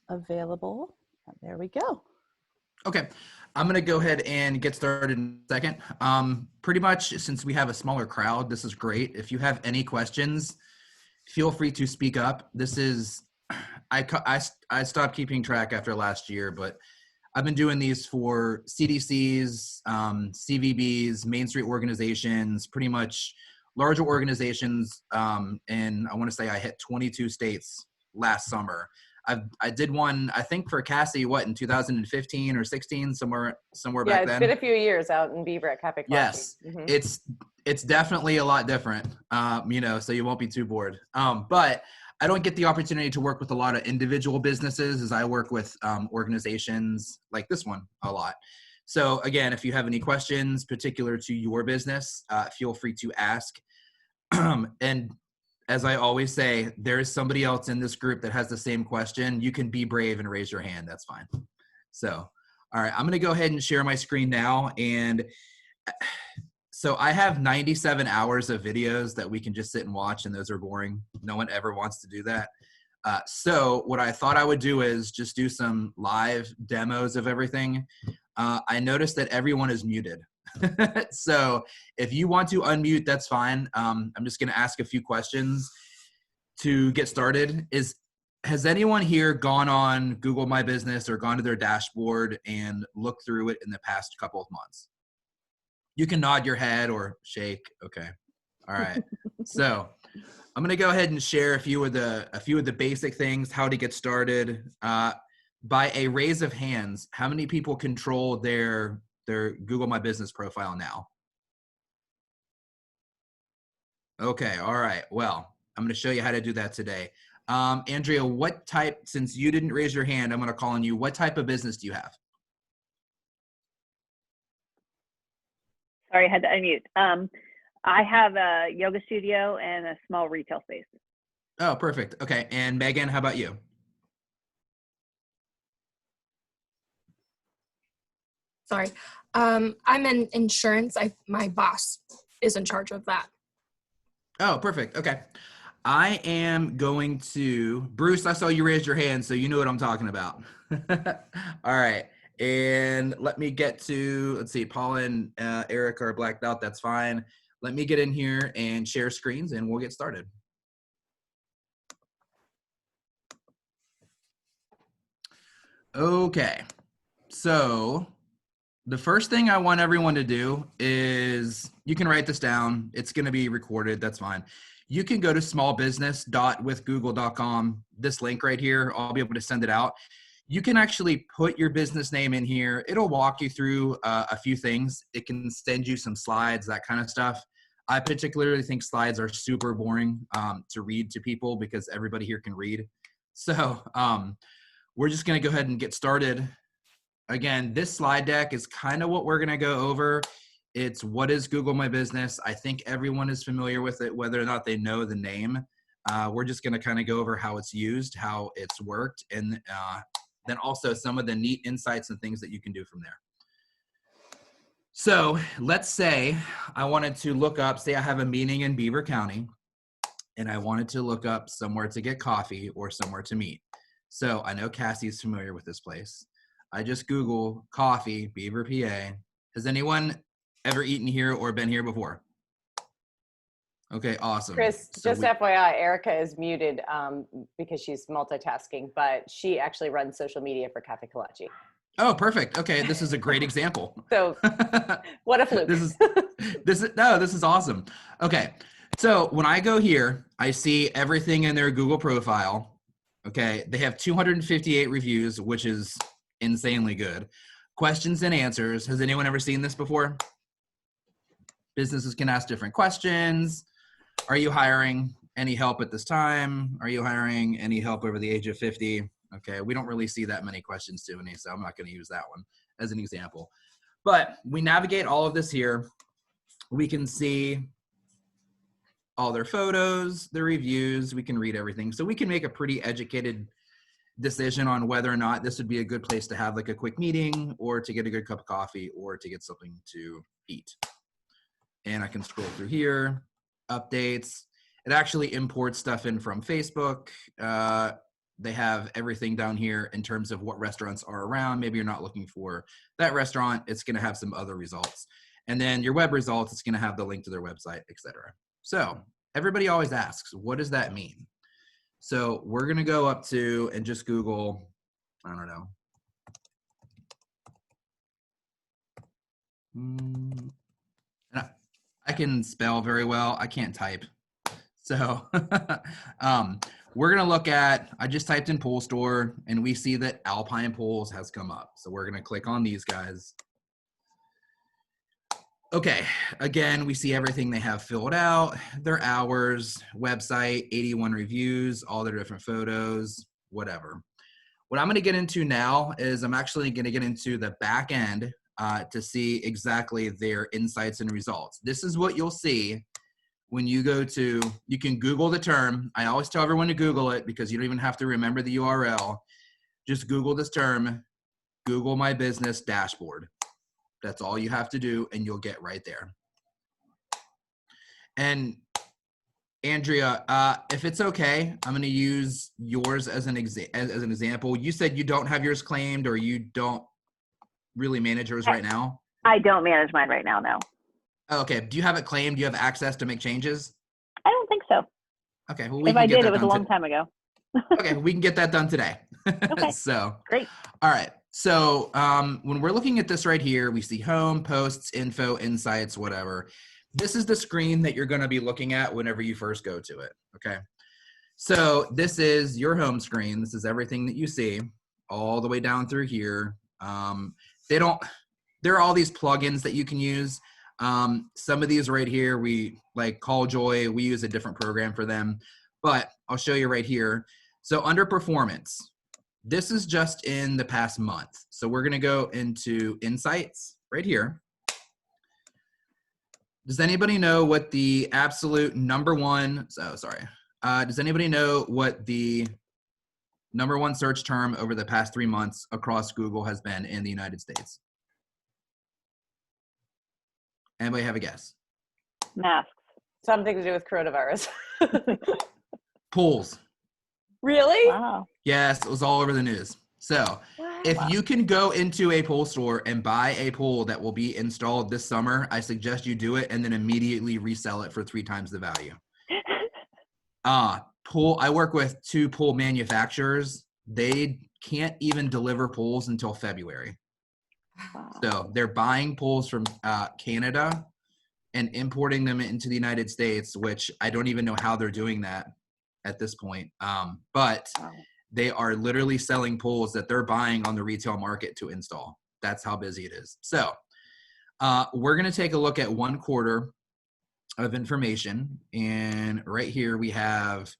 available. There we go. Okay, I'm gonna go ahead and get started in a second. Pretty much since we have a smaller crowd, this is great. If you have any questions, feel free to speak up. This is, I stopped keeping track after last year, but I've been doing these for CDCs, CVBs, Main Street organizations, pretty much larger organizations. And I want to say I hit 22 states last summer. I did one, I think for Cassie, what, in 2015 or 16, somewhere back then? Yeah, it's been a few years out in Beaver at Capic. Yes, it's definitely a lot different, so you won't be too bored. But I don't get the opportunity to work with a lot of individual businesses as I work with organizations like this one a lot. So again, if you have any questions particular to your business, feel free to ask. And as I always say, there is somebody else in this group that has the same question. You can be brave and raise your hand. That's fine. So, all right, I'm going to go ahead and share my screen now. And so I have 97 hours of videos that we can just sit and watch, and those are boring. No one ever wants to do that. So what I thought I would do is just do some live demos of everything. I noticed that everyone is muted. So if you want to unmute, that's fine. I'm just going to ask a few questions to get started. Has anyone here gone on Google My Business or gone to their dashboard and looked through it in the past couple of months? You can nod your head or shake. Okay. All right. So I'm going to go ahead and share a few of the basic things, how to get started. By a raise of hands, how many people control their Google My Business profile now? Okay. All right. Well, I'm going to show you how to do that today. Andrea, since you didn't raise your hand, I'm going to call on you. What type of business do you have? Sorry, I had to unmute. I have a yoga studio and a small retail space. Oh, perfect. Okay. And Megan, how about you? Sorry. I'm in insurance. My boss is in charge of that. Oh, perfect. Okay. I am going to, Bruce, I saw you raise your hand, so you know what I'm talking about. All right. And let me get to, let's see, Paula and Eric are blacked out. That's fine. Let me get in here and share screens and we'll get started. Okay. So the first thing I want everyone to do is, you can write this down. It's going to be recorded. That's fine. You can go to smallbusiness.withgoogle.com. This link right here, I'll be able to send it out. You can actually put your business name in here. It'll walk you through a few things. It can send you some slides, that kind of stuff. I particularly think slides are super boring to read to people because everybody here can read. So we're just going to go ahead and get started. Again, this slide deck is kind of what we're going to go over. It's what is Google My Business. I think everyone is familiar with it, whether or not they know the name. We're just going to kind of go over how it's used, how it's worked, and then also some of the neat insights and things that you can do from there. So let's say I wanted to look up, say I have a meeting in Beaver County, and I wanted to look up somewhere to get coffee or somewhere to meet. So I know Cassie's familiar with this place. I just Google coffee, Beaver, PA. Has anyone ever eaten here or been here before? Okay, awesome. Chris, so just FYI, Erica is muted because she's multitasking, but she actually runs social media for Cafe Kalachi. Oh, perfect. Okay, this is a great example. So, what a fluke. This is awesome. Okay, so when I go here, I see everything in their Google profile. Okay, they have 258 reviews, which is insanely good. Questions and answers. Has anyone ever seen this before? Businesses can ask different questions. Are you hiring? Any help at this time? Are you hiring? Any help over the age of 50? Okay, we don't really see that many questions, Tiffany, so I'm not going to use that one as an example. But we navigate all of this here. We can see all their photos, their reviews. We can read everything. So we can make a pretty educated decision on whether or not this would be a good place to have like a quick meeting or to get a good cup of coffee or to get something to eat. And I can scroll through here, updates. It actually imports stuff in from Facebook. they have everything down here in terms of what restaurants are around. Maybe you're not looking for that restaurant. It's going to have some other results. And then your web results, it's going to have the link to their website, etc. So everybody always asks, what does that mean? So we're going to go up to and just Google, I don't know. I can spell very well. I can't type. So we're going to look at, I just typed in pool store and we see that Alpine Pools has come up. So we're going to click on these guys. Okay, again, we see everything they have filled out, their hours, website, 81 reviews, all their different photos, whatever. What I'm going to get into now is I'm actually going to get into the back end to see exactly their insights and results. This is what you'll see when you go to, you can Google the term. I always tell everyone to Google it because you don't even have to remember the URL. Just Google this term, Google My Business Dashboard. That's all you have to do and you'll get right there. And Andrea, if it's okay, I'm going to use yours as an example. You said you don't have yours claimed or you don't really manage yours right now? I don't manage mine right now, no. Oh, okay. Do you have it claimed? Do you have access to make changes? I don't think so. Okay. Well, we If can I get did, that it was a done long time ago. Okay, we can get that done today. Okay. So, Great. all right. So when we're looking at this right here, we see home, posts, info, insights, whatever. This is the screen that you're going to be looking at whenever you first go to it. Okay. So this is your home screen. This is everything that you see all the way down through here. There are all these plugins that you can use. Some of these right here, we like CallJoy, we use a different program for them, but I'll show you right here. So under performance, this is just in the past month. So we're going to go into insights right here. Does anybody know what the absolute number one, does anybody know what the number one search term over the past 3 months across Google has been in the United States? Anybody have a guess? Masks. Something to do with coronavirus. Pools. Really? Wow. Yes, it was all over the news. So if you can go into a pool store and buy a pool that will be installed this summer, I suggest you do it and then immediately resell it for 3 times the value. I work with 2 pool manufacturers. They can't even deliver pools until February. Wow. So they're buying pools from Canada and importing them into the United States, which I don't even know how they're doing that at this point. But Wow. they are literally selling pools that they're buying on the retail market to install. That's how busy it is. So we're going to take a look at 1 quarter of information. And right here we have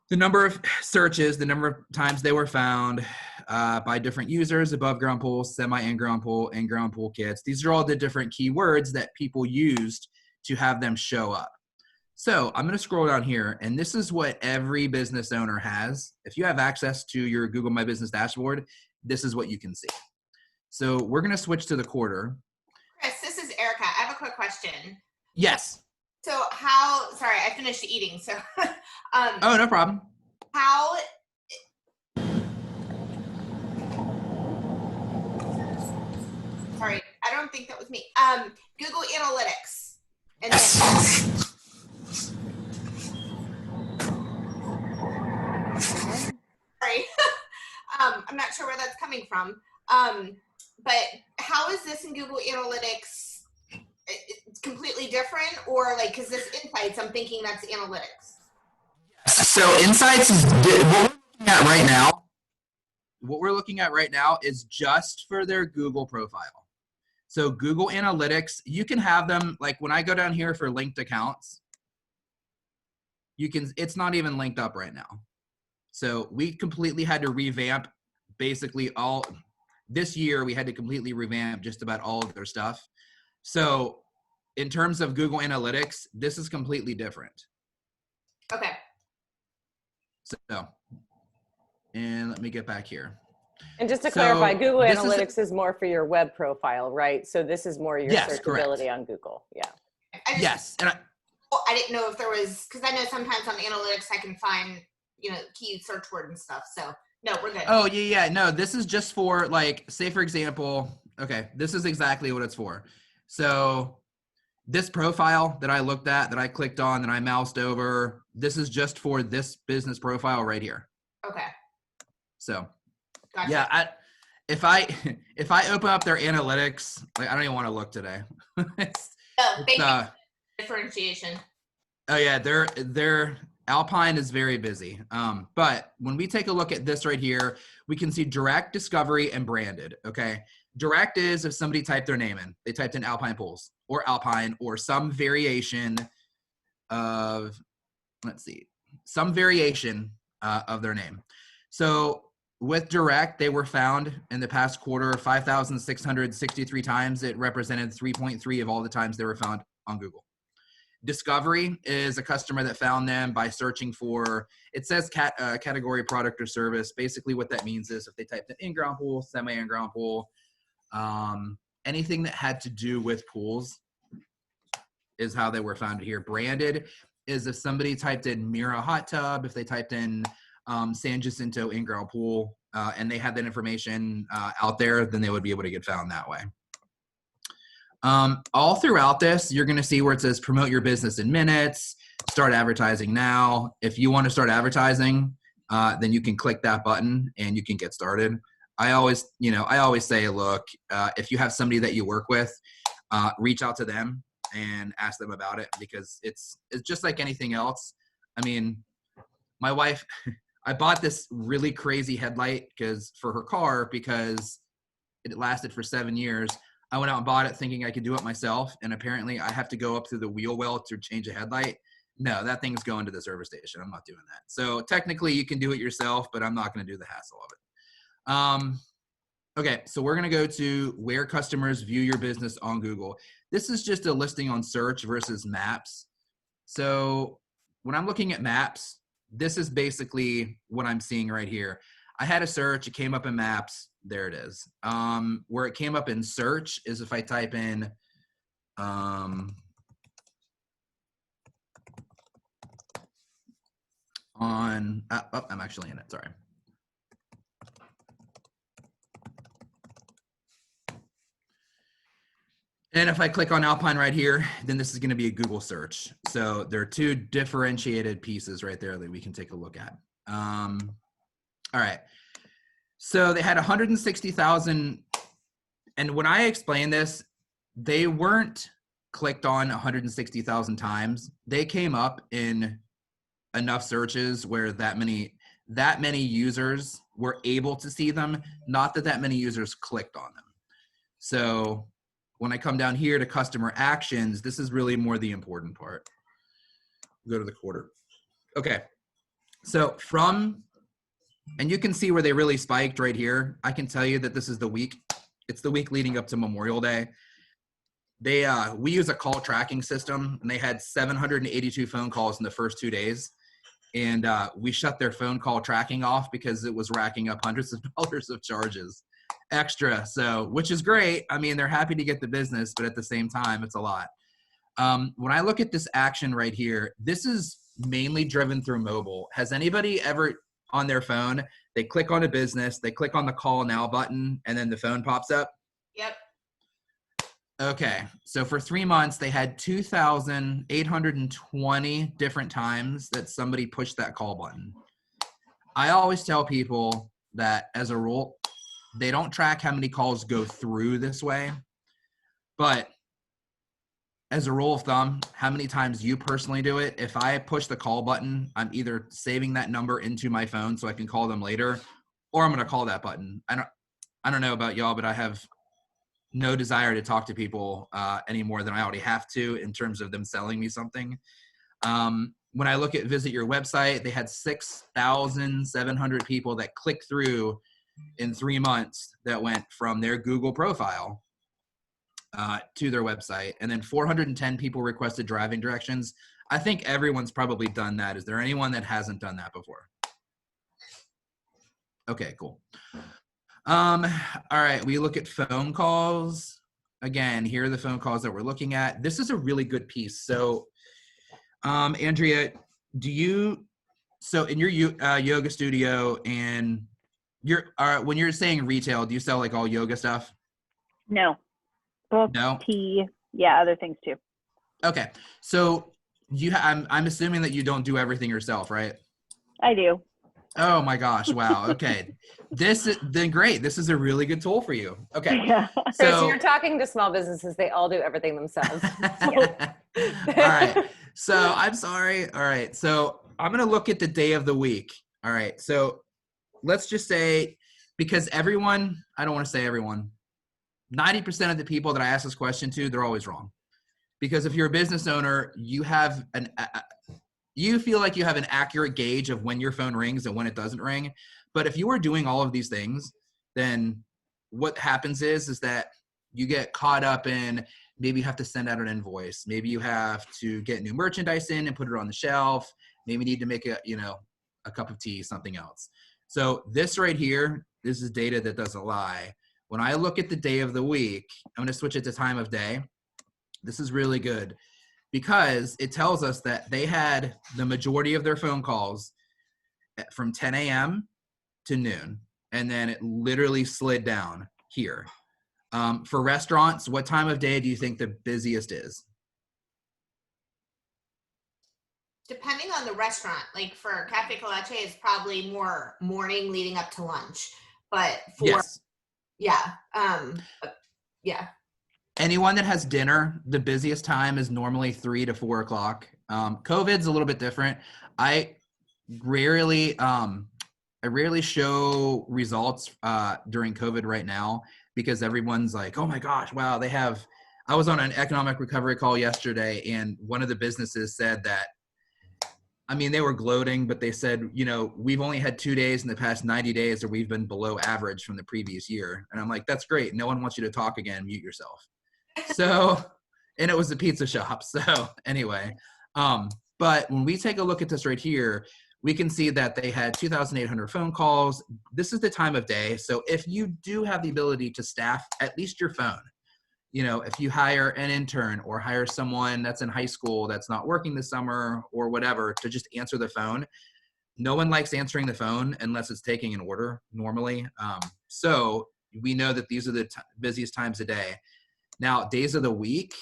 the number of searches, the number of times they were found by different users, above ground pool, semi-in-ground pool, in-ground pool kits. These are all the different keywords that people used to have them show up. So I'm going to scroll down here, and this is what every business owner has. If you have access to your Google My Business dashboard, this is what you can see. So we're going to switch to the quarter. Chris, this is Erica. I have a quick question. Yes. So sorry, I finished eating. So, Oh, no problem. Sorry, I don't think that was me. Google Analytics. And then, sorry. I'm not sure where that's coming from. But how is this in Google Analytics? It's completely different, or like, because this insights, I'm thinking that's analytics. So insights is what we're looking at right now. What we're looking at right now is just for their Google profile. So Google Analytics, you can have them, like when I go down here for linked accounts, it's not even linked up right now. So we completely had to revamp basically this year we had to completely revamp just about all of their stuff. So in terms of Google Analytics, this is completely different. Okay. So, and let me get back here. And just to clarify, Google this Analytics is more for your web profile, right? So this is more your Yes, searchability correct. on Google. Yeah. Yes. And I didn't know if there was, because I know sometimes on analytics I can find key search word and stuff. So no, we're good. Oh, yeah. No, this is just for, like, say, for example, okay, this is exactly what it's for. So this profile that I looked at, that I clicked on, that I moused over, this is just for this business profile right here. Okay. So, Gotcha. yeah, if I open up their analytics, like, I don't even want to look today. Thank you. Differentiation. Oh yeah, their Alpine is very busy. But when we take a look at this right here, we can see direct, discovery, and branded. Okay, direct is if somebody typed their name in, they typed in Alpine Pools or Alpine or some variation of, some variation of their name. So with direct, they were found in the past quarter 5,663 times. It represented 3.3 of all the times they were found on Google. Discovery is a customer that found them by searching for, it says category, product, or service. Basically what that means is if they typed in in-ground pool, semi-in-ground pool, anything that had to do with pools is how they were found here. Branded is if somebody typed in Mira hot tub, if they typed in San Jacinto in-ground pool, and they had that information out there, then they would be able to get found that way. All throughout this, you're going to see where it says promote your business in minutes, start advertising now. If you want to start advertising, then you can click that button and you can get started. I always say, look, if you have somebody that you work with, reach out to them and ask them about it, because it's just like anything else. I mean, my wife, I bought this really crazy headlight for her car because it lasted for 7 years. I went out and bought it thinking I could do it myself, and apparently I have to go up through the wheel well to change a headlight. No, that thing's going to the service station. I'm not doing that. So technically you can do it yourself, but I'm not going to do the hassle of it. Okay, so we're going to go to where customers view your business on Google. This is just a listing on search versus maps. So when I'm looking at maps, this is basically what I'm seeing right here. I had a search, it came up in maps. There it is. Where it came up in search is if I type in I'm actually in it, sorry. And if I click on Alpine right here, then this is going to be a Google search. So there are two differentiated pieces right there that we can take a look at. All right. So they had 160,000. And when I explained this, they weren't clicked on 160,000 times. They came up in enough searches where that many users were able to see them, not that many users clicked on them. So when I come down here to customer actions, this is really more the important part. Go to the quarter. Okay. So and you can see where they really spiked right here. I can tell you that this is the week. It's the week leading up to Memorial Day. We use a call tracking system, and they had 782 phone calls in the first 2 days. And we shut their phone call tracking off because it was racking up hundreds of dollars of charges extra. So, which is great. I mean, they're happy to get the business, but at the same time, it's a lot. When I look at this action right here, this is mainly driven through mobile. Has anybody ever on their phone, they click on a business, they click on the call now button, and then the phone pops up? Yep. Okay, so for 3 months, they had 2,820 different times that somebody pushed that call button. I always tell people that as a rule, they don't track how many calls go through this way, but as a rule of thumb, how many times you personally do it, if I push the call button, I'm either saving that number into my phone so I can call them later, or I'm going to call that button. I don't know about y'all, but I have no desire to talk to people any more than I already have to in terms of them selling me something. When I look at visit your website, they had 6,700 people that clicked through in 3 months that went from their Google profile to their website. And then 410 people requested driving directions. I think everyone's probably done that. Is there anyone that hasn't done that before? Okay, cool. All right, we look at phone calls. Again, here are the phone calls that we're looking at. This is a really good piece. So, Andrea, do you So in your yoga studio and when you're saying retail, do you sell like all yoga stuff? No. Books, No? tea, yeah, other things too. Okay. So I'm assuming that you don't do everything yourself, right? I do. Oh my gosh. Wow. Okay. Then great. This is a really good tool for you. Okay. Yeah. So So you're talking to small businesses, they all do everything themselves. all right. So I'm sorry. All right. So I'm going to look at the day of the week. All right. So let's just say, because everyone, I don't want to say everyone, 90% of the people that I ask this question to, they're always wrong. Because if you're a business owner, you have you feel like you have an accurate gauge of when your phone rings and when it doesn't ring. But if you are doing all of these things, then what happens is that you get caught up in, maybe you have to send out an invoice. Maybe you have to get new merchandise in and put it on the shelf. Maybe you need to make a cup of tea, something else. So this right here, this is data that doesn't lie. When I look at the day of the week, I'm going to switch it to time of day. This is really good because it tells us that they had the majority of their phone calls from 10 a.m. to noon, and then it literally slid down here. For restaurants, what time of day do you think the busiest is? Depending on the restaurant, like for Cafe Colache, it's probably more morning leading up to lunch. But for Yes. yeah, yeah. Anyone that has dinner, the busiest time is normally 3 to 4 o'clock. COVID's a little bit different. I rarely show results during COVID right now because everyone's like, oh my gosh, wow, I was on an economic recovery call yesterday, and one of the businesses said that, I mean, they were gloating, but they said, we've only had 2 days in the past 90 days where we've been below average from the previous year. And I'm like, that's great. No one wants you to talk again. Mute yourself. So, and it was a pizza shop. So anyway, but when we take a look at this right here, we can see that they had 2,800 phone calls. This is the time of day. So if you do have the ability to staff at least your phone, if you hire an intern or hire someone that's in high school that's not working this summer or whatever to just answer the phone, no one likes answering the phone unless it's taking an order normally. So we know that these are the busiest times of day. Now, days of the week,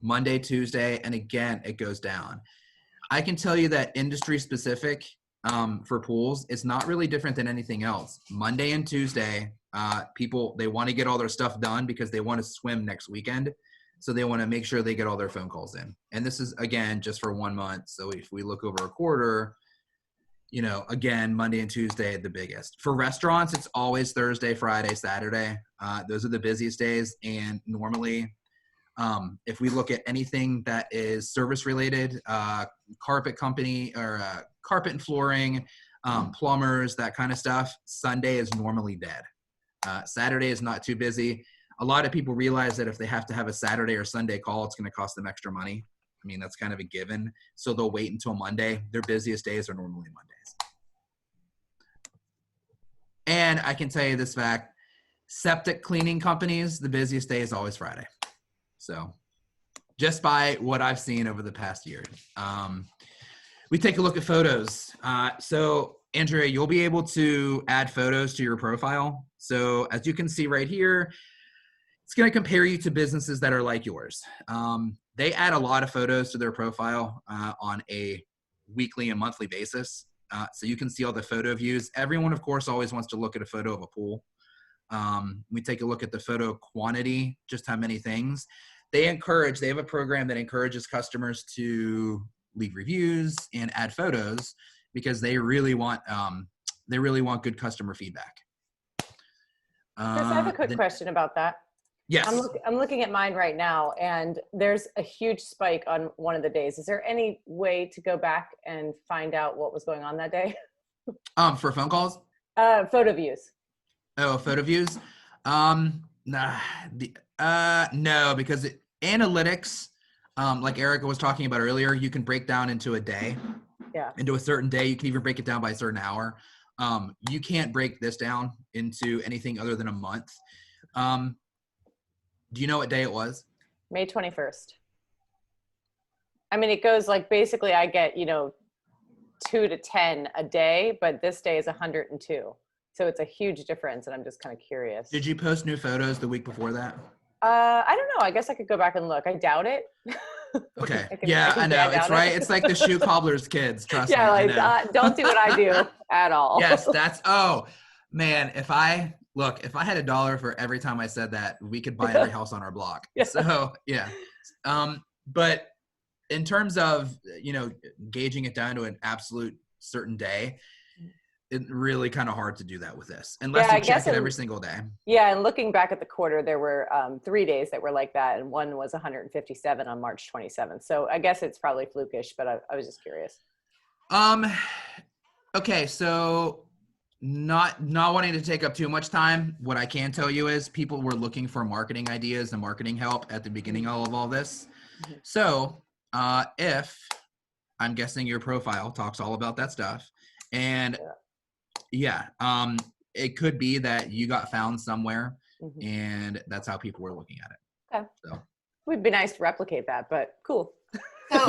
Monday, Tuesday, and again, it goes down. I can tell you that industry specific for pools, it's not really different than anything else. Monday and Tuesday, people, they want to get all their stuff done because they want to swim next weekend. So they want to make sure they get all their phone calls in. And this is, again, just for 1 month. So if we look over a quarter, again, Monday and Tuesday, the biggest. For restaurants, it's always Thursday, Friday, Saturday. Those are the busiest days. And normally, if we look at anything that is service related, carpet company or carpet and flooring, plumbers, that kind of stuff, Sunday is normally dead. Saturday is not too busy. A lot of people realize that if they have to have a Saturday or Sunday call, it's going to cost them extra money. I mean, that's kind of a given. So they'll wait until Monday. Their busiest days are normally Mondays. And I can tell you this fact, septic cleaning companies, the busiest day is always Friday. So just by what I've seen over the past year. We take a look at photos. So Andrea, you'll be able to add photos to your profile. So as you can see right here, it's going to compare you to businesses that are like yours. They add a lot of photos to their profile on a weekly and monthly basis. So you can see all the photo views. Everyone, of course, always wants to look at a photo of a pool. We take a look at the photo quantity, just how many things. They have a program that encourages customers to leave reviews and add photos because they really want good customer feedback. Chris, I have a quick question about that. Yes. I'm looking at mine right now, and there's a huge spike on one of the days. Is there any way to go back and find out what was going on that day? For phone calls? Photo views. Oh, photo views? No, because analytics, like Erica was talking about earlier, you can break down into a day. Yeah. Into a certain day. You can even break it down by a certain hour. You can't break this down into anything other than a month. Do you know what day it was? May 21st. I mean, it goes like basically I get, 2 to 10 a day, but this day is 102. So it's a huge difference, and I'm just kind of curious. Did you post new photos the week before that? I don't know. I guess I could go back and look. I doubt it. Okay. I can I know. doubt It's it. right. It's like the shoe cobbler's kids. Trust me. Yeah, I like know. don't do what I do at all. Yes, oh man, if I had $1 for every time I said that, we could buy every house on our block. Yeah. So yeah. But in terms of, gauging it down to an absolute certain day, it's really kind of hard to do that with this unless you check it every single day. Yeah, and looking back at the quarter, there were 3 days that were like that, and one was 157 on March 27th. So I guess it's probably flukish, but I was just curious. Okay, so not wanting to take up too much time, what I can tell you is people were looking for marketing ideas and marketing help at the beginning of all this. So if I'm guessing your profile talks all about that stuff, and it could be that you got found somewhere, and that's how people were looking at it. Okay. So. It would be nice to replicate that, but cool. So,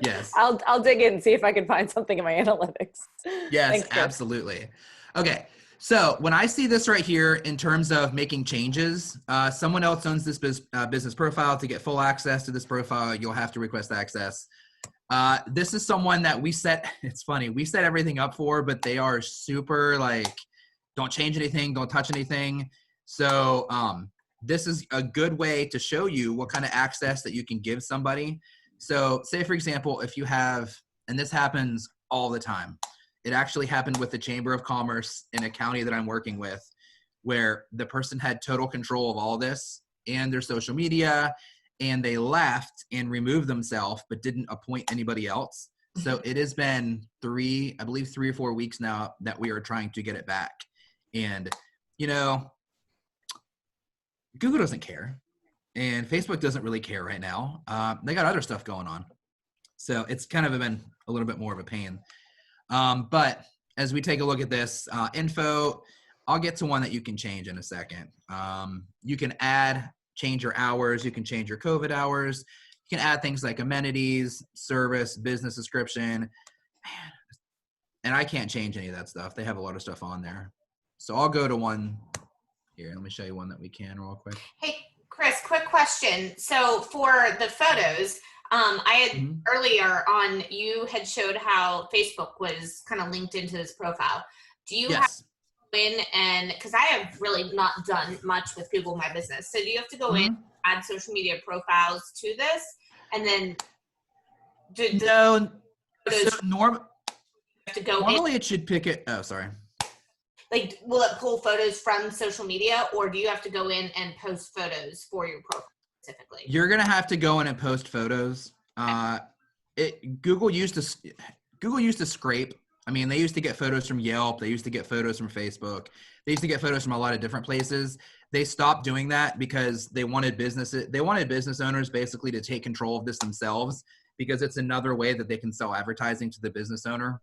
Yes. I'll dig in and see if I can find something in my analytics. Yes, Thanks, Chris. absolutely. Okay. So when I see this right here in terms of making changes, someone else owns this business profile. To get full access to this profile, you'll have to request access. This is someone that it's funny, we set everything up for, but they are super like, don't change anything, don't touch anything. So this is a good way to show you what kind of access that you can give somebody. So say, for example, if you have, and this happens all the time, it actually happened with the Chamber of Commerce in a county that I'm working with, where the person had total control of all this and their social media, and they left and removed themselves, but didn't appoint anybody else. So it has been 3 or 4 weeks now that we are trying to get it back. And, Google doesn't care. And Facebook doesn't really care right now. They got other stuff going on. So it's kind of been a little bit more of a pain. But as we take a look at this info, I'll get to one that you can change in a second. You can change your hours. You can change your COVID hours. You can add things like amenities, service, business description. Man, and I can't change any of that stuff. They have a lot of stuff on there. So I'll go to one here. Let me show you one that we can real quick. hey, Chris, quick question. So for the photos, I had earlier on, you had showed how Facebook was kind of linked into this profile. Do you have to go in and, because I have really not done much with Google My Business. So do you have to go in, add social media profiles to this? And then normally it should pick it. Oh, sorry. Like, will it pull photos from social media, or do you have to go in and post photos for your profile specifically? You're going to have to go in and post photos. Google used to scrape. I mean, they used to get photos from Yelp. They used to get photos from Facebook. They used to get photos from a lot of different places. They stopped doing that because they wanted business owners basically to take control of this themselves, because it's another way that they can sell advertising to the business owner.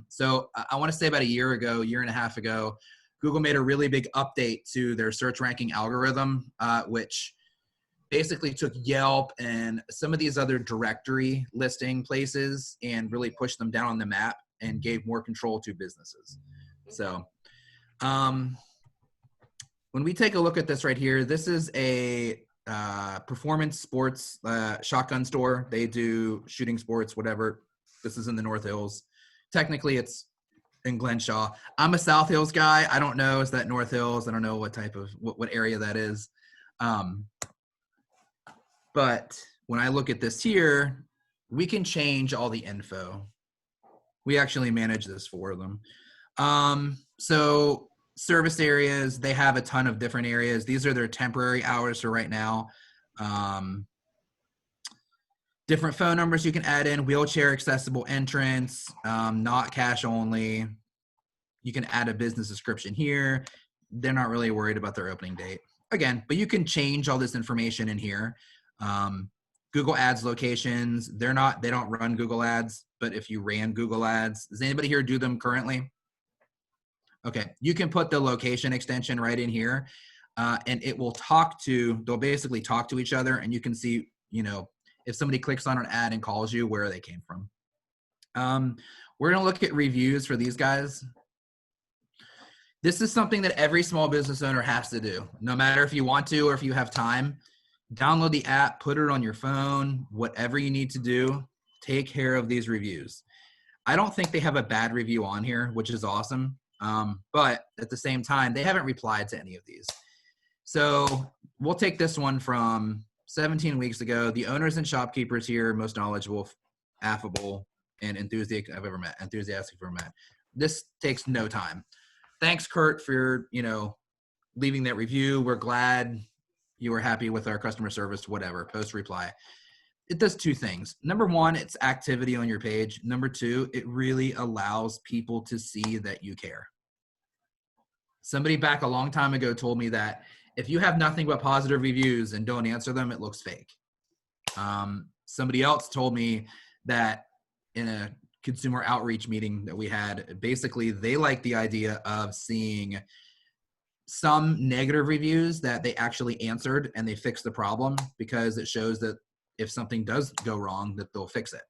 So I want to say about a year and a half ago, Google made a really big update to their search ranking algorithm, which basically took Yelp and some of these other directory listing places and really pushed them down on the map and gave more control to businesses. So when we take a look at this right here, this is a performance sports shotgun store. They do shooting sports, whatever. This is in the North Hills. Technically, it's in Glenshaw. I'm a South Hills guy. I don't know. Is that North Hills? I don't know what type of what area that is. But when I look at this here, we can change all the info. We actually manage this for them. So service areas, they have a ton of different areas. These are their temporary hours for right now. Different phone numbers you can add in, wheelchair accessible entrance, not cash only. You can add a business description here. They're not really worried about their opening date. Again, but you can change all this information in here. Google Ads locations, they don't run Google Ads, but if you ran Google Ads, does anybody here do them currently? Okay, you can put the location extension right in here, and it will they'll basically talk to each other, and you can see, if somebody clicks on an ad and calls you, where they came from. We're going to look at reviews for these guys. This is something that every small business owner has to do, no matter if you want to or if you have time. Download the app, put it on your phone, whatever you need to do, take care of these reviews. I don't think they have a bad review on here, which is awesome. But at the same time, they haven't replied to any of these. So we'll take this one from 17 weeks ago. The owners and shopkeepers here, most knowledgeable, affable, and enthusiastic I've ever met. This takes no time. Thanks, Kurt, for leaving that review. We're glad you were happy with our customer service, whatever, post reply. It does two things. Number one, it's activity on your page. Number two, it really allows people to see that you care. Somebody back a long time ago told me that if you have nothing but positive reviews and don't answer them, it looks fake. Somebody else told me that in a consumer outreach meeting that we had, basically they like the idea of seeing some negative reviews that they actually answered and they fixed the problem, because it shows that if something does go wrong, that they'll fix it.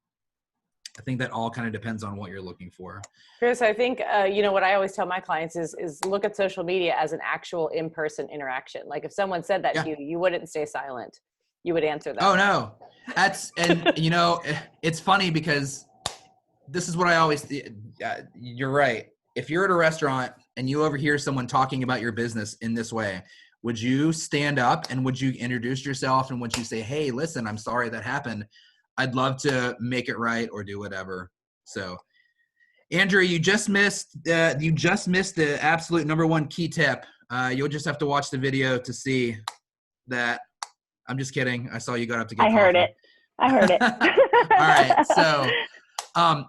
I think that all kind of depends on what you're looking for. Chris, I think, what I always tell my clients is look at social media as an actual in-person interaction. Like if someone said that to you, you wouldn't stay silent. You would answer that. Oh, no. It's funny because this is what I always, you're right. If you're at a restaurant and you overhear someone talking about your business in this way, would you stand up and would you introduce yourself and would you say, hey, listen, I'm sorry that happened. I'd love to make it right or do whatever. So, Andrew, you just missed the absolute number one key tip. You'll just have to watch the video to see that. I'm just kidding. I saw you got up to get coffee. I heard it. All right. So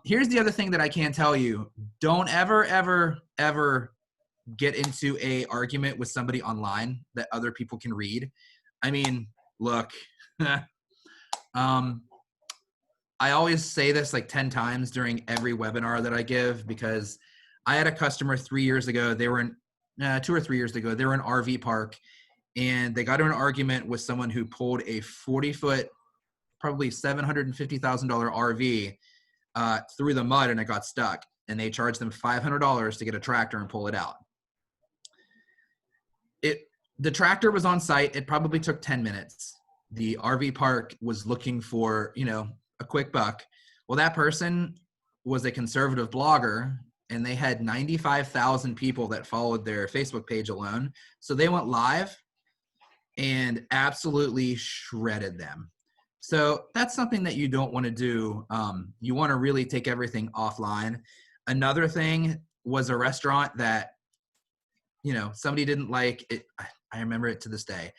here's the other thing that I can tell you. Don't ever, ever, ever get into a argument with somebody online that other people can read. I mean, look, I always say this like 10 times during every webinar that I give, because I had a customer 3 years ago. They were in 2 or 3 years ago. They were in an RV park and they got in an argument with someone who pulled a 40-foot, probably $750,000 RV through the mud and it got stuck. And they charged them $500 to get a tractor and pull it out. The tractor was on site. It probably took 10 minutes. The RV park was looking for, a quick buck. Well, that person was a conservative blogger and they had 95,000 people that followed their Facebook page alone. So they went live and absolutely shredded them. So that's something that you don't want to do. You want to really take everything offline. Another thing was a restaurant that, somebody didn't like it. I remember it to this day.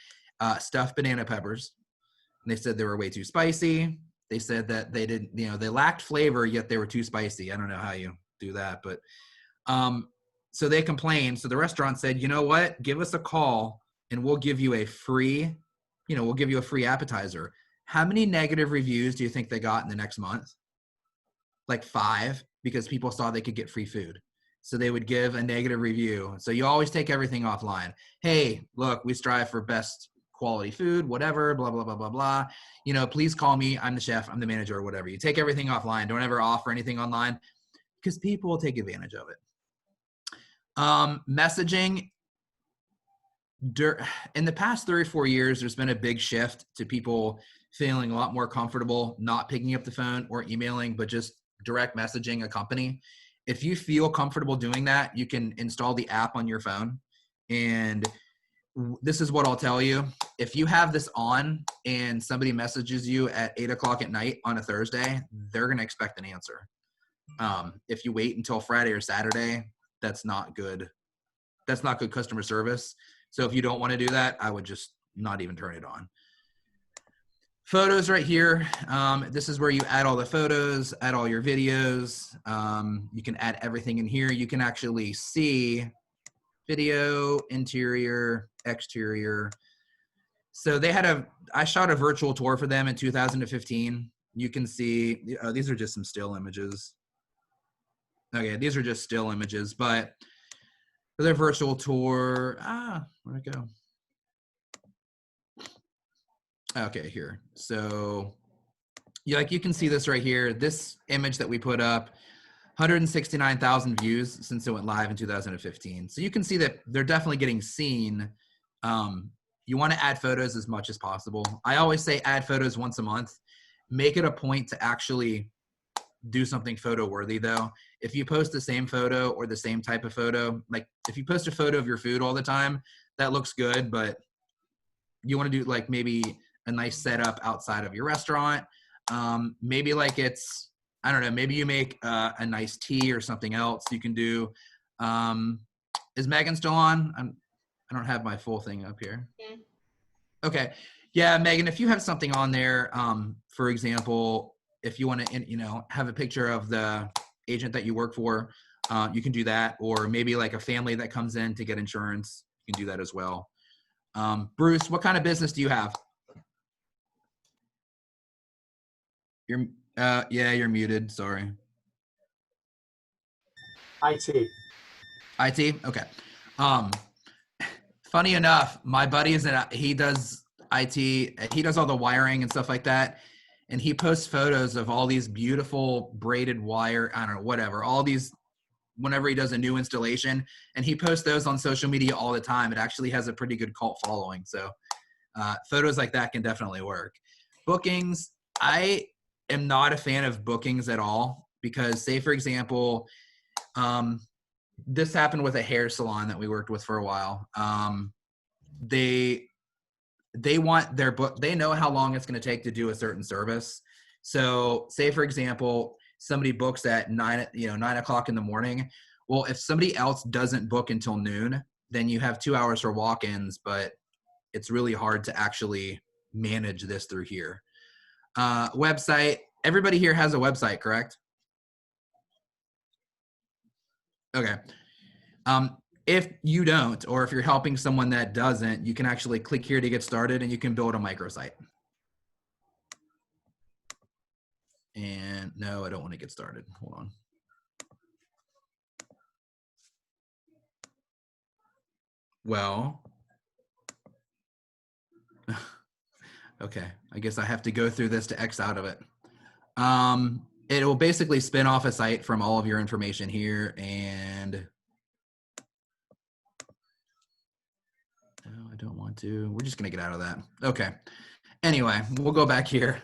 Stuffed banana peppers. And they said they were way too spicy. They said that they didn't, they lacked flavor, yet they were too spicy. I don't know how you do that, but so they complained. So the restaurant said, you know what, give us a call and we'll give you a free, we'll give you a free appetizer. How many negative reviews do you think they got in the next month? Like 5, because people saw they could get free food. So they would give a negative review. So you always take everything offline. Hey, look, we strive for best quality food, whatever, blah, blah, blah, blah, blah. Please call me. I'm the chef. I'm the manager or whatever. You take everything offline. Don't ever offer anything online because people will take advantage of it. Messaging. In the past 3 or 4 years, there's been a big shift to people feeling a lot more comfortable not picking up the phone or emailing, but just direct messaging a company. If you feel comfortable doing that, you can install the app on your phone. And this is what I'll tell you. If you have this on and somebody messages you at 8 o'clock at night on a Thursday, they're going to expect an answer. If you wait until Friday or Saturday, that's not good. That's not good customer service. So if you don't want to do that, I would just not even turn it on. Photos right here. This is where you add all the photos, add all your videos. You can add everything in here. You can actually see video, interior, exterior. So I shot a virtual tour for them in 2015. You can see, these are just some still images. Okay, these are just still images, but for their virtual tour, where'd it go? Okay, here. So you can see this right here. This image that we put up, 169,000 views since it went live in 2015. So you can see that they're definitely getting seen. You want to add photos as much as possible. I always say add photos once a month. Make it a point to actually do something photo worthy though. If you post the same photo or the same type of photo, like if you post a photo of your food all the time, that looks good, but you want to do like maybe a nice setup outside of your restaurant. Maybe like it's, I don't know, maybe you make a nice tea or something else you can do. Is Megan still on? I don't have my full thing up here. Yeah. Okay. Yeah, Megan, if you have something on there, for example, if you want to, have a picture of the agent that you work for, you can do that. Or maybe like a family that comes in to get insurance, you can do that as well. Bruce, what kind of business do you have? Yeah, you're muted. Sorry. IT. IT. Okay. Funny enough, my buddy he does IT. He does all the wiring and stuff like that. And he posts photos of all these beautiful braided wire. I don't know, whatever, all these, whenever he does a new installation, and he posts those on social media all the time. It actually has a pretty good cult following. So photos like that can definitely work. Bookings. I am not a fan of bookings at all because, say for example, this happened with a hair salon that we worked with for a while. They want their book. They know how long it's going to take to do a certain service. So say for example, somebody books at 9 o'clock in the morning. Well, if somebody else doesn't book until noon, then you have 2 hours for walk-ins, but it's really hard to actually manage this through here. Website. Everybody here has a website, correct? Okay. If you don't, or if you're helping someone that doesn't, you can actually click here to get started and you can build a microsite. And no, I don't want to get started. Hold on. Well, okay. I guess I have to go through this to X out of it. It will basically spin off a site from all of your information here, and no, I don't want to. We're just going to get out of that. Okay. Anyway, we'll go back here.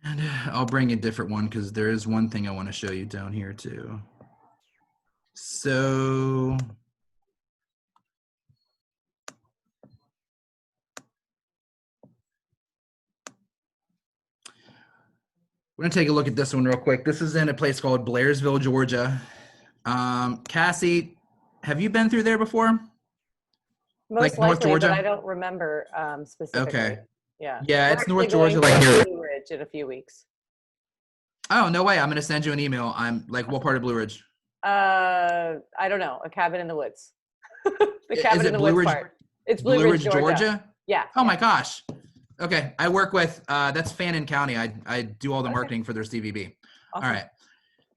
And I'll bring a different one because there is one thing I want to show you down here too. So we're going to take a look at this one real quick. This is in a place called Blairsville, Georgia. Cassie, have you been through there before? Most like North likely, Georgia? but I don't remember specifically. Okay. Yeah. Yeah, We're it's North actually Georgia, going like to here. Blue Ridge in a few weeks. Oh, no way. I'm going to send you an email. I'm like, what part of Blue Ridge? I don't know. A cabin in the woods. The cabin Is in it the Blue woods Ridge? part. It's Blue Ridge, Georgia? Yeah. Oh my gosh. Okay. I work with, that's Fannin County. I do all the marketing for their CVB. Awesome. All right.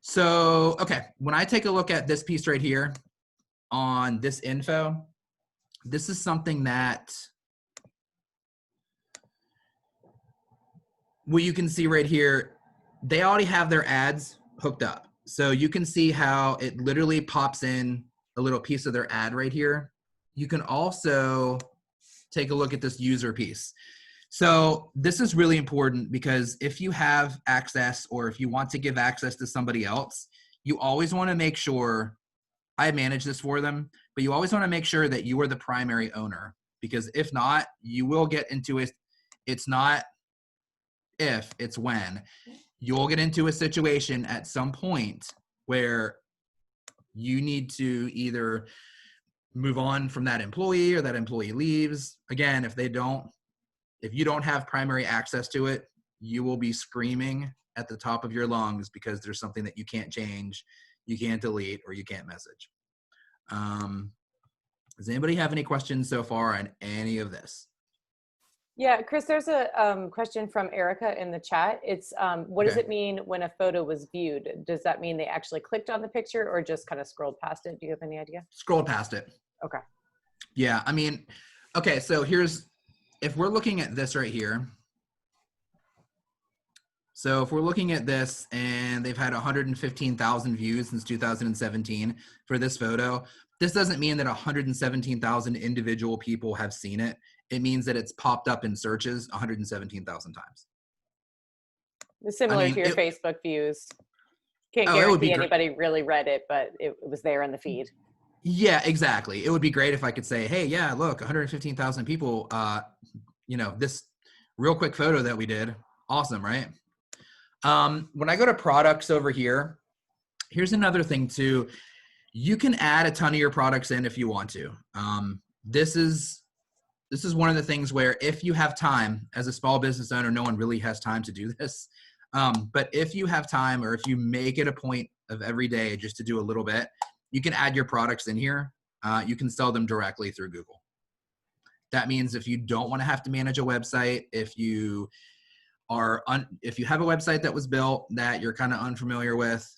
So, okay. When I take a look at this piece right here on this info, this is something that what you can see right here, they already have their ads hooked up. So you can see how it literally pops in a little piece of their ad right here. You can also take a look at this user piece. So this is really important because if you have access or if you want to give access to somebody else, you always want to make sure, I manage this for them, but you always want to make sure that you are the primary owner, because if not, you will get into it. It's not if, it's when. You'll get into a situation at some point where you need to either move on from that employee or that employee leaves. Again, if you don't have primary access to it, you will be screaming at the top of your lungs because there's something that you can't change, you can't delete, or you can't message. Does anybody have any questions so far on any of this? Yeah, Chris, there's a question from Erica in the chat. It's what does Okay. it mean when a photo was viewed? Does that mean they actually clicked on the picture or just kind of scrolled past it? Do you have any idea? Scroll past it. Okay. Yeah, I mean, okay, so if we're looking at this right here. So if we're looking at this and they've had 115,000 views since 2017 for this photo, this doesn't mean that 117,000 individual people have seen it. It means that it's popped up in searches 117,000 times. Similar I mean, to your Facebook views. Can't Oh, it would be guarantee great. anybody really read it, but it was there in the feed. Yeah, exactly. It would be great if I could say, hey, yeah, look, 115,000 people, this real quick photo that we did. Awesome, right? When I go to products over here, here's another thing too. You can add a ton of your products in if you want to. This is one of the things where if you have time as a small business owner, no one really has time to do this. But if you have time, or if you make it a point of every day just to do a little bit, you can add your products in here. You can sell them directly through Google. That means if you don't want to have to manage a website, if you have a website that was built that you're kind of unfamiliar with,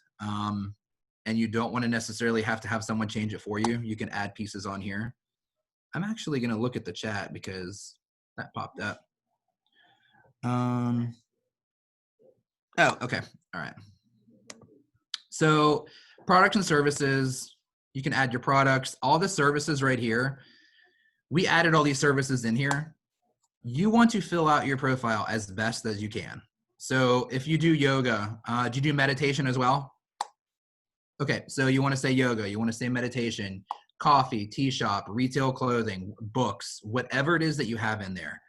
and you don't want to necessarily have to have someone change it for you, you can add pieces on here. I'm actually going to look at the chat because that popped up. Oh, okay. All right. So products and services, you can add your products, all the services right here. We added all these services in here. You want to fill out your profile as best as you can. So if you do yoga, do you do meditation as well? Okay, so you want to say yoga, you want to say meditation, coffee, tea shop, retail clothing, books, whatever it is that you have in there.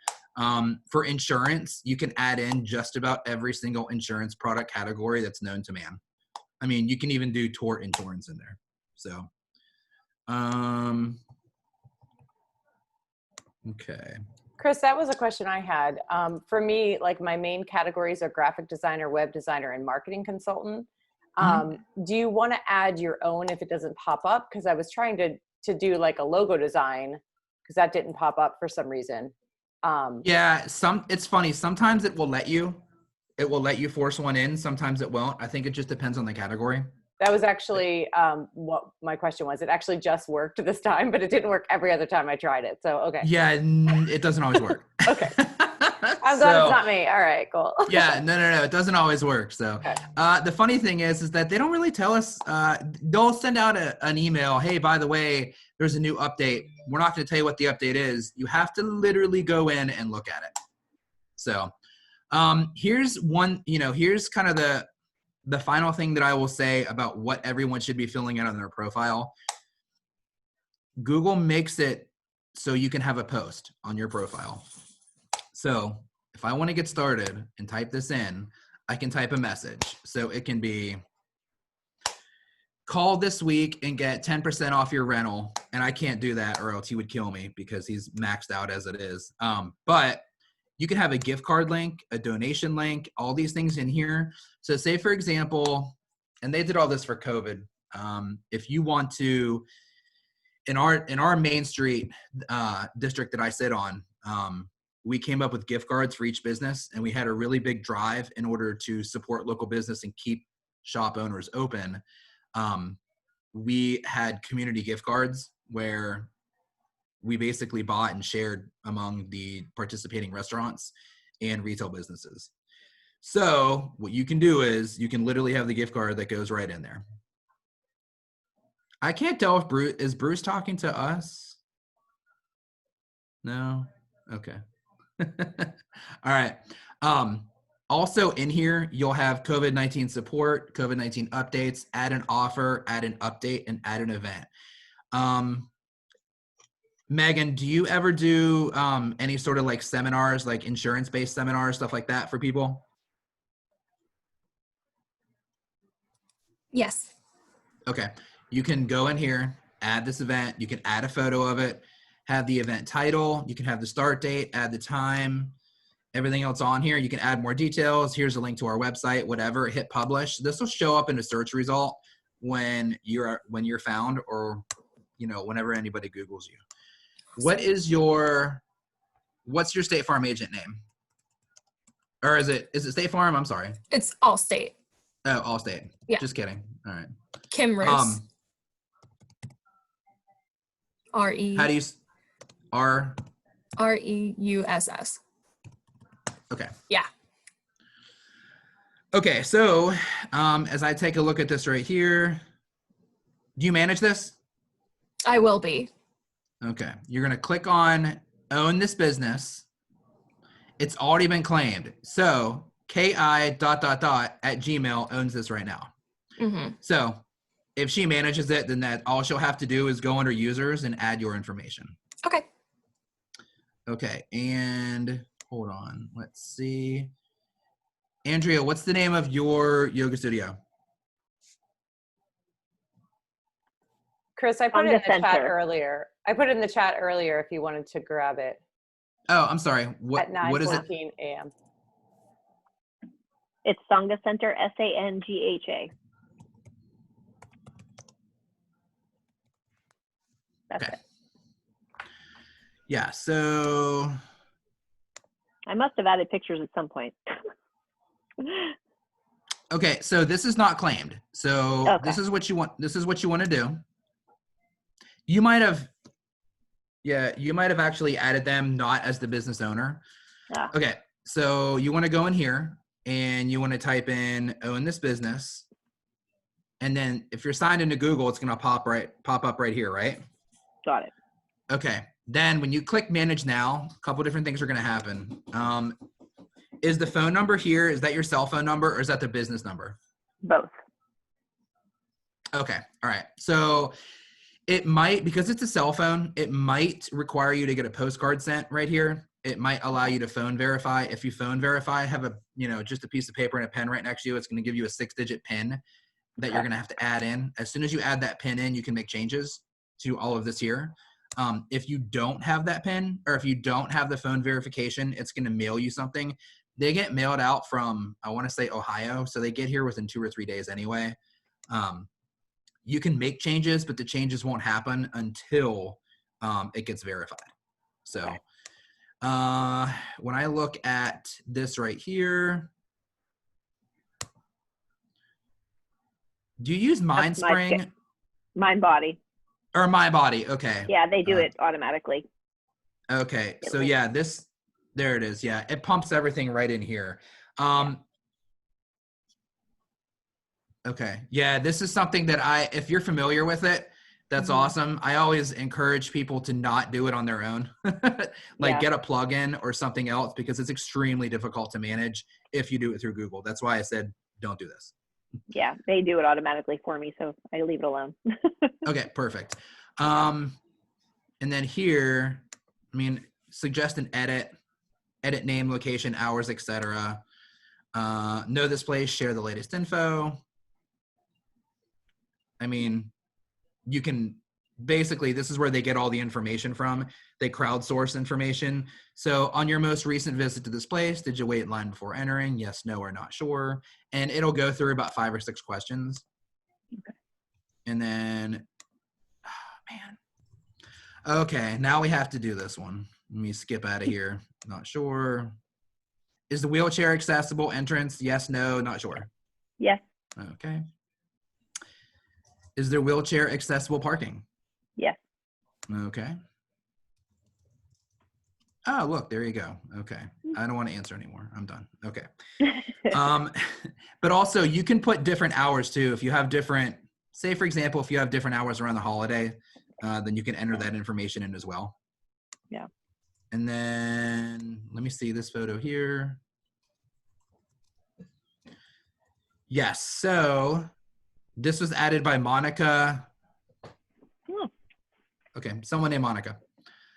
For insurance, you can add in just about every single insurance product category that's known to man. I mean, you can even do tort insurance in there. So, okay. Chris, that was a question I had. For me, like my main categories are graphic designer, web designer, and marketing consultant. Do you want to add your own if it doesn't pop up? Because I was trying to do like a logo design because that didn't pop up for some reason. Yeah, it's funny. Sometimes it will let you force one in. Sometimes it won't. I think it just depends on the category. That was actually what my question was. It actually just worked this time, but it didn't work every other time I tried it. So, okay. Yeah, it doesn't always work. Okay. I'm glad it's not me. All right, cool. Yeah, no. It doesn't always work. So Okay. The funny thing is that they don't really tell us. They'll send out an email. Hey, by the way, there's a new update. We're not going to tell you what the update is. You have to literally go in and look at it. So here's kind of the final thing that I will say about what everyone should be filling out on their profile. Google makes it so you can have a post on your profile. So if I want to get started and type this in, I can type a message. So it can be, call this week and get 10% off your rental. And I can't do that or else he would kill me because he's maxed out as it is. But you can have a gift card link, a donation link, all these things in here. So say, for example, and they did all this for COVID. If you want to, in our Main Street district that I sit on, we came up with gift cards for each business, and we had a really big drive in order to support local business and keep shop owners open. We had community gift cards where we basically bought and shared among the participating restaurants and retail businesses. So what you can do is you can literally have the gift card that goes right in there. I can't tell if is Bruce talking to us? No? Okay. All right. Also in here, you'll have COVID-19 support, COVID-19 updates, add an offer, add an update, and add an event. Megan, do you ever do any sort of like seminars, like insurance-based seminars, stuff like that for people? Yes. Okay. You can go in here, add this event. You can add a photo of it, have the event title. You can have the start date, add the time, everything else on here. You can add more details. Here's a link to our website, whatever, hit publish. This will show up in a search result when you're found, or, whenever anybody Googles you. What is your what's your State Farm agent name? Or is it State Farm? I'm sorry. It's Allstate. Oh, Allstate. Yeah. Just kidding. All right. Kim Rose. R-E. How do you R-E-U-S-S. Okay. Yeah. Okay, so as I take a look at this right here, do you manage this? I will be. Okay, you're gonna click on own this business. It's already been claimed. So ki....@gmail owns this right now. Mm-hmm. So if she manages it, then all she'll have to do is go under users and add your information. Okay. Okay, and hold on, let's see. Andrea, what's the name of your yoga studio? Chris, I put On it the in the chat center. earlier. I put it in the chat earlier if you wanted to grab it Oh, I'm sorry. What at is it? 9:14 a.m. It's Sangha Center, S-A-N-G-H-A. That's Okay. it. Yeah, so I must have added pictures at some point. okay, so this is not claimed. So Okay. this is what you want. This is what you want to do. You might have actually added them not as the business owner. Yeah. Okay, so you want to go in here and you want to type in own this business. And then if you're signed into Google, it's going to pop up right here, right? Got it. Okay. Then when you click manage now, a couple different things are going to happen. Is the phone number here, is that your cell phone number or is that the business number? Both. Okay. All right. So it might, because it's a cell phone, it might require you to get a postcard sent right here. It might allow you to phone verify. If you phone verify, have just a piece of paper and a pen right next to you. It's going to give you a 6-digit PIN that you're going to have to add in. As soon as you add that PIN in, you can make changes to all of this here. If you don't have that PIN or if you don't have the phone verification, it's going to mail you something. They get mailed out from, I want to say Ohio. So they get here within 2 or 3 days anyway. You can make changes, but the changes won't happen until it gets verified. So when I look at this right here, do you use MindSpring? MindBody. Or MyBody? Okay. Yeah, they do it automatically. Okay. So yeah, there it is. Yeah, it pumps everything right in here. Okay. Yeah, this is something that if you're familiar with it, that's awesome. I always encourage people to not do it on their own. Get a plugin or something else because it's extremely difficult to manage if you do it through Google. That's why I said, don't do this. Yeah, they do it automatically for me, so I leave it alone. Okay, perfect. And then here, suggest an edit name, location, hours, etc. Know this place, share the latest info. You can basically, this is where they get all the information from. They crowdsource information. So on your most recent visit to this place, did you wait in line before entering? Yes, no, or not sure. And it'll go through about 5 or 6 questions. Okay. And then, okay, now we have to do this one. Let me skip out of here. Not sure. Is the wheelchair accessible entrance? Yes, no, not sure. Yes. Okay. Is there wheelchair accessible parking? Yes. Okay. Oh, look, there you go. Okay. I don't want to answer anymore. I'm done. Okay. But also you can put different hours too. If you have different, say for example, if you have different hours around the holiday, then you can enter that information in as well. Yeah. And then let me see this photo here. Yes. So this was added by Monica. Okay. Someone named Monica.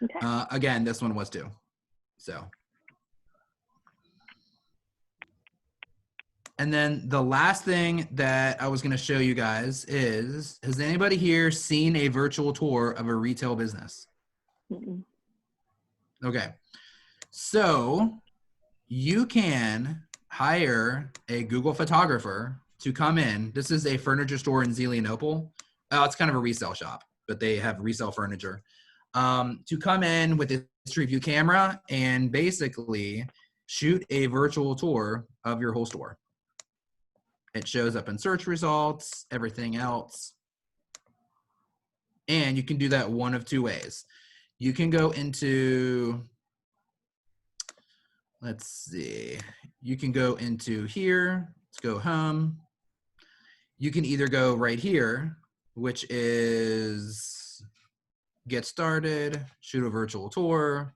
Okay. Again, this one was too. So. And then the last thing that I was going to show you guys is, has anybody here seen a virtual tour of a retail business? Mm-mm. Okay. So you can hire a Google photographer to come in. This is a furniture store in Zelienople. Oh, it's kind of a resale shop, but they have resale furniture. To come in with his Street View camera and basically shoot a virtual tour of your whole store. It shows up in search results, everything else. And you can do that one of two ways. You can go into, let's see, you can go into here, let's go home. You can either go right here, which is get started, shoot a virtual tour,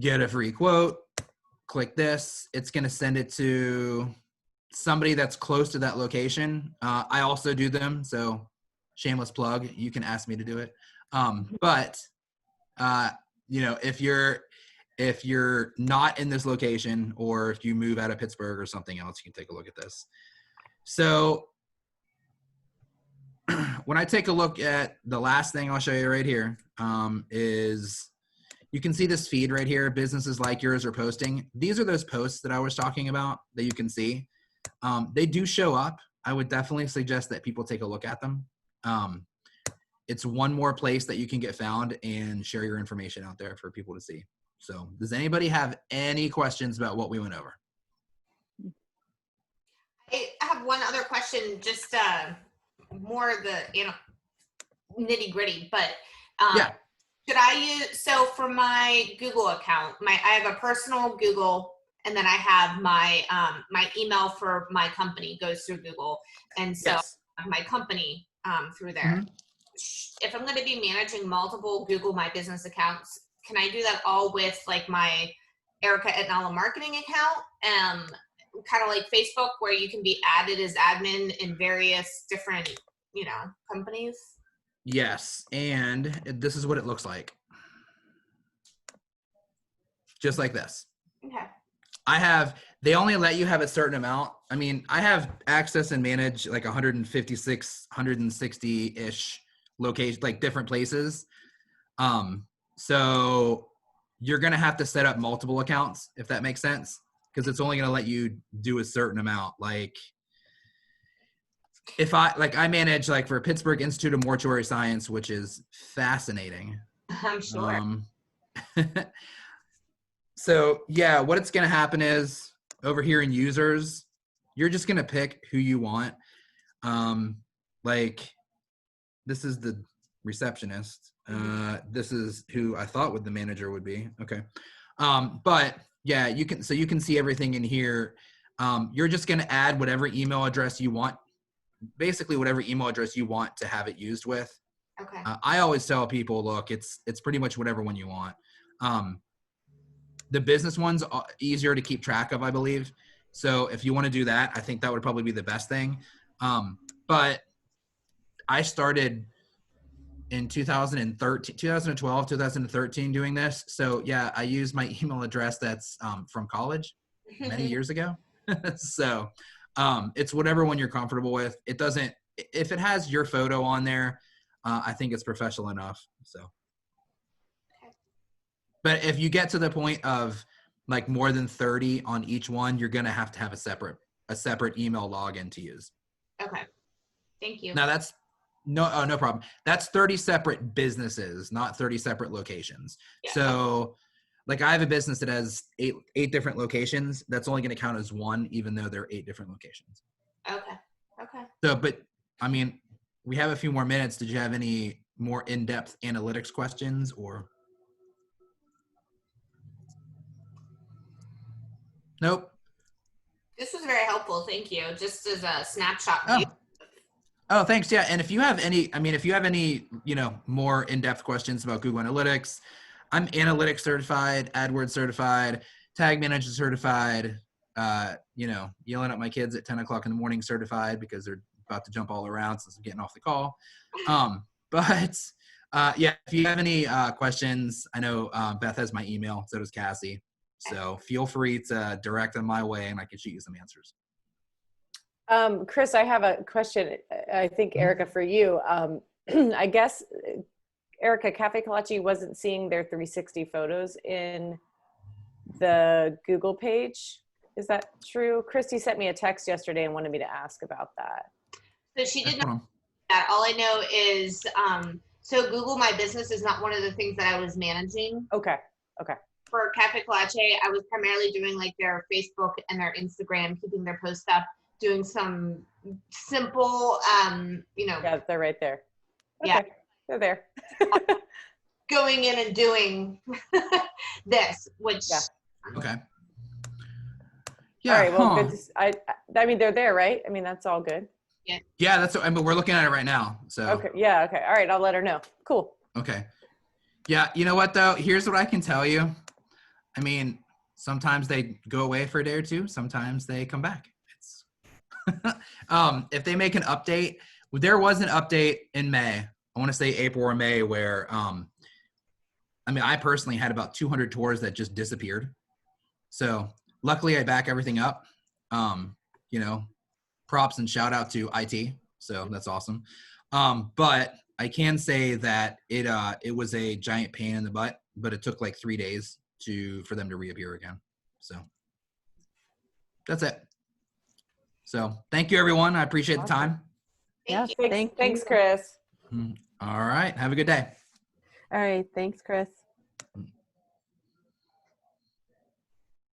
get a free quote, click this. It's going to send it to somebody that's close to that location. I also do them, so shameless plug. You can ask me to do it. But you know, if you're not in this location, or if you move out of Pittsburgh or something else, you can take a look at this. So when I take a look at the last thing I'll show you right here, is you can see this feed right here. Businesses like yours are posting. These are those posts that I was talking about that you can see. They do show up. I would definitely suggest that people take a look at them. It's one more place that you can get found and share your information out there for people to see. So does anybody have any questions about what we went over? I have one other question, just more the nitty gritty, but Yeah. should I use, so for my Google account, I have a personal Google, and then I have my my email for my company goes through Google, and so Yes. my company through there. If I'm going to be managing multiple Google My Business accounts, can I do that all with like my Erica at Nala marketing account? Kind of like Facebook, where you can be added as admin in various different, companies? Yes, and this is what it looks like. Just like this. Okay. They only let you have a certain amount. I mean, I have access and manage like 156, 160-ish locations, like different places. So you're going to have to set up multiple accounts, if that makes sense, because it's only going to let you do a certain amount. Like if I manage like for Pittsburgh Institute of Mortuary Science, which is fascinating. I'm sure. So yeah, what it's going to happen is over here in users, you're just going to pick who you want. Like this is the receptionist. This is who I thought the manager would be. Okay. But yeah, you can see everything in here. You're just going to add whatever email address you want, basically whatever email address you want to have it used with. Okay. I always tell people, look, it's pretty much whatever one you want. The business ones are easier to keep track of, I believe. So if you want to do that, I think that would probably be the best thing. But I started in 2012, 2013 doing this. So yeah, I use my email address that's from college many years ago. So it's whatever one you're comfortable with. It doesn't, if it has your photo on there, I think it's professional enough. So, but if you get to the point of like more than 30 on each one, you're going to have a separate email login to use. Okay. Thank you. Now that's no problem. That's 30 separate businesses, not 30 separate locations. Yeah. So like I have a business that has eight different locations. That's only going to count as one, even though there are 8 different locations. Okay. Okay. So, but I mean, we have a few more minutes. Did you have any more in-depth analytics questions or? Nope. This was very helpful. Thank you. Just as a snapshot Oh. view. Oh, thanks. Yeah. And if you have any, more in-depth questions about Google Analytics, I'm analytics certified, AdWords certified, tag manager certified, yelling at my kids at 10 o'clock in the morning certified because they're about to jump all around since I'm getting off the call. If you have any questions, I know Beth has my email, so does Cassie. So feel free to direct them my way and I can shoot you some answers. Chris, I have a question. I think Erica for you. I guess Erica, Cafe Kalachi wasn't seeing their 360 photos in the Google page. Is that true? Christy sent me a text yesterday and wanted me to ask about that. So she did not that. All I know is, So Google My Business is not one of the things that I was managing. Okay. For Cafe Colache, I was primarily doing like their Facebook and their Instagram, keeping their posts up, doing some simple, Yeah, they're right there. Yeah. Okay, they're there. going in and doing this, which Yeah. Okay. All Yeah. right. Well, huh. good. I mean, they're there, right? I mean, that's all good. Yeah, that's what I mean, we're looking at it right now. So Okay. Yeah. Okay. All right. I'll let her know. Cool. okay. Yeah, you know what though? Here's what I can tell you. I mean, sometimes they go away for a day or two. Sometimes they come back. It's if they make an update, there was an update in May. I want to say April or May where I mean, I personally had about 200 tours that just disappeared. So luckily I back everything up. You know, props and shout out to IT. So that's awesome. But I can say that it was a giant pain in the butt, but it took like 3 days for them to reappear again. So that's it. So thank you, everyone. I appreciate the time. Yes, thank you. thank Thanks, you. Chris. All right. Have a good day. All right. Thanks, Chris.